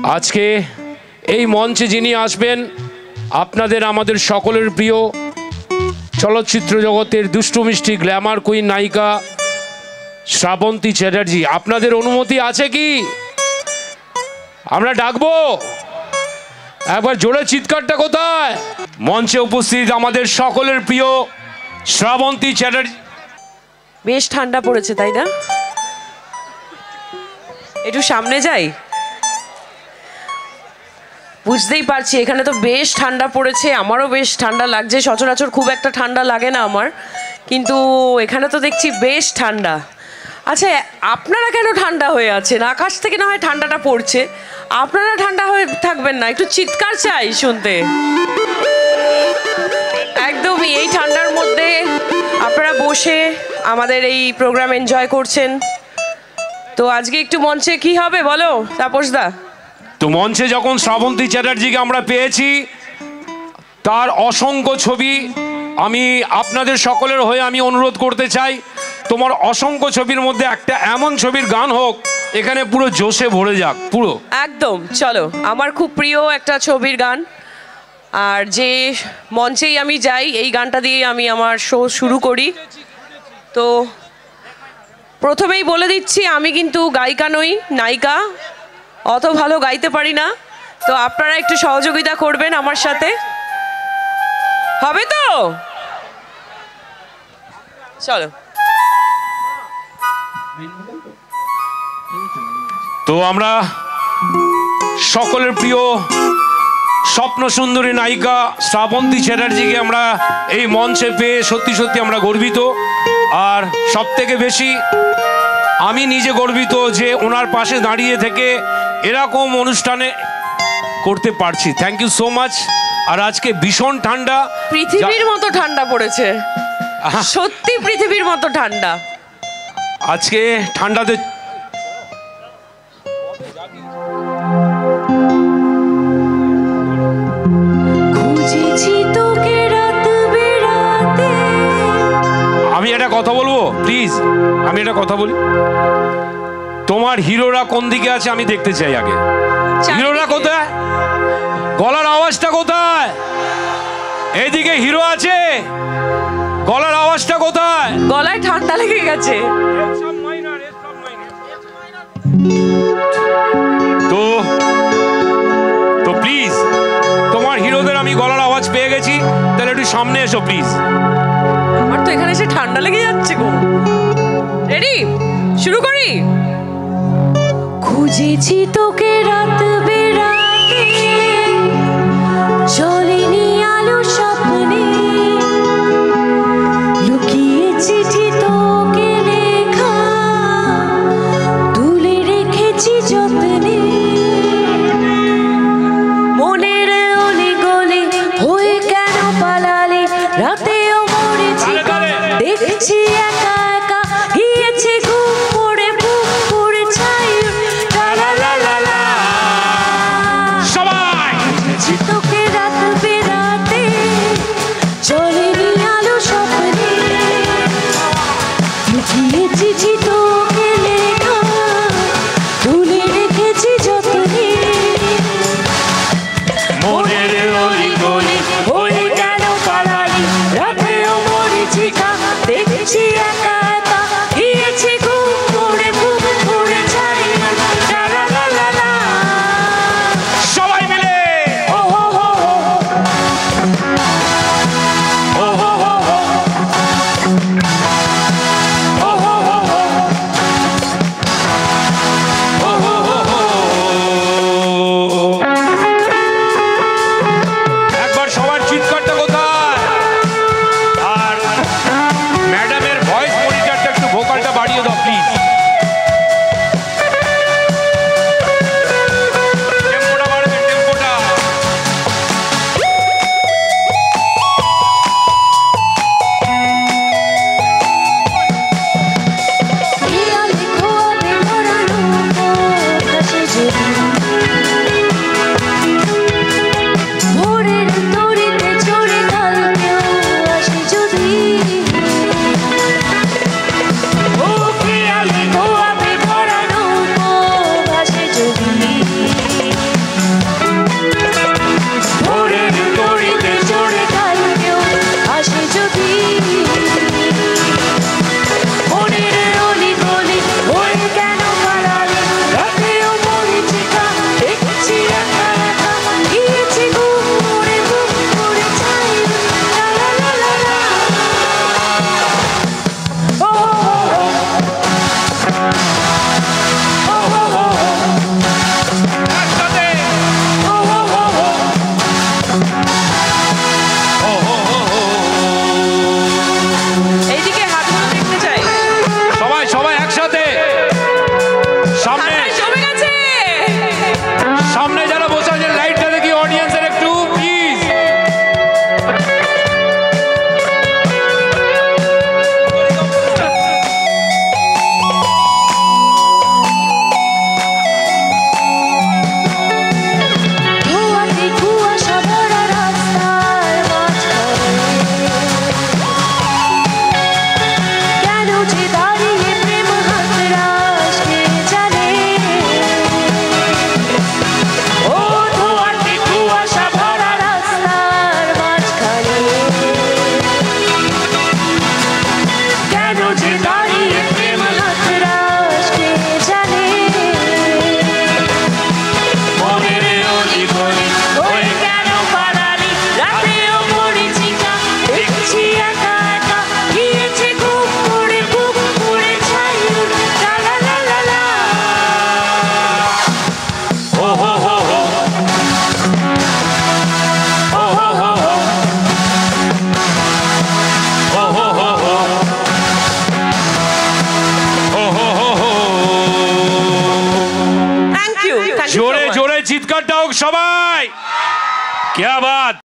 আজকে এই মঞ্চে যিনি আসবেন আপনাদের আমাদের সকলের প্রিয় চলচ্চিত্র জগতের দুষ্টু মিষ্টি গ্ল্যামার কুইন নায়িকা শ্রাবন্তী চ্যাটার্জি। আপনাদের অনুমতি আছে কি? আমরা ডাকবো, একবার জোরে চিৎকারটা কোথায়? মঞ্চে উপস্থিত আমাদের সকলের প্রিয় শ্রাবন্তী চ্যাটার্জি। বেশ ঠান্ডা পড়েছে তাই না? একটু সামনে যাই। বুঝতেই পারছি এখানে তো বেশ ঠান্ডা পড়েছে, আমারও বেশ ঠান্ডা লাগছে। সচরাচর খুব একটা ঠান্ডা লাগে না আমার, কিন্তু এখানে তো দেখছি বেশ ঠান্ডা। আচ্ছা, আপনারা কেন ঠান্ডা হয়ে আছেন? আকাশ থেকে না হয় ঠান্ডাটা পড়ছে, আপনারা ঠান্ডা হয়ে থাকবেন না? একটু চিৎকার চাই শুনতে। একদমই এই ঠান্ডার মধ্যে আপনারা বসে আমাদের এই প্রোগ্রাম এনজয় করছেন। তো আজকে একটু মঞ্চে কি হবে বলো তাপসদা? তো মঞ্চে যখন শ্রাবন্তী চ্যাটার্জিকে আমরা পেয়েছি, তার অসংখ্য ছবি আমি আপনাদের সকলের হয়ে আমি অনুরোধ করতে চাই, তোমার অসংখ্য ছবির মধ্যে একটা এমন ছবির গান হোক এখানে পুরো জোশে ভরে যাক পুরো। একদম, চলো আমার খুব প্রিয় একটা ছবির গান। আর যে মঞ্চেই আমি যাই এই গানটা দিয়ে আমি আমার শো শুরু করি। তো প্রথমেই বলে দিচ্ছি আমি কিন্তু গায়িকা নই, নায়িকা, অত ভালো গাইতে পারি না। তো আপনারা একটু সহযোগিতা করবেন আমার সাথে, হবে তো? চলো। তো আমরা সকলের প্রিয় স্বপ্ন সুন্দরী নায়িকা শ্রাবন্তী চ্যাটার্জিকে আমরা এই মঞ্চে পেয়ে সত্যি সত্যি আমরা গর্বিত। আর সব থেকে বেশি আমি নিজে গর্বিত যে ওনার পাশে দাঁড়িয়ে থেকে এরকম অনুষ্ঠানে করতে পারছি। Thank you so much. আর আজকে ভীষণ ঠান্ডা, পৃথিবীর মতো ঠান্ডা পড়েছে, সত্যি পৃথিবীর মতো ঠান্ডা আজকে। ঠান্ডাতে আমি একটা কথা বলবো, প্লিজ আমি একটা কথা বলি, তোমার হিরোরা কোন দিকে আছে আমি দেখতে চাই আগে। হিরোরা কোথায়? গলার আওয়াজটা কোথায়? এইদিকে হিরো আছে, গলার আওয়াজটা কোথায়? গলায় ঠান্ডা লেগে গেছে। তো তো প্লিজ তোমার হিরোদের আমি গলার আওয়াজ পেয়ে গেছি, তাহলে একটু সামনে এসো প্লিজ। আমার তো এখানে এসে ঠান্ডা লেগে যাচ্ছে গো। রেডি, শুরু করি। খুঁজেছি তোকে রাত বেরাতে, চলেনি আলো স্বপ্নে, লুকিয়ে চিঠি তোকে লেখা, তুলে রেখেছি যত্নে, মনের অলি গলি হয়ে কেন পালালে, রাতেও মরেছি দেখছি একা একা, গিয়েছে ঘুম পড়ে বুক পড়ে ছাই, লা লা লা লা লা। চিৎকারটা হোক সবাই। क्या बात।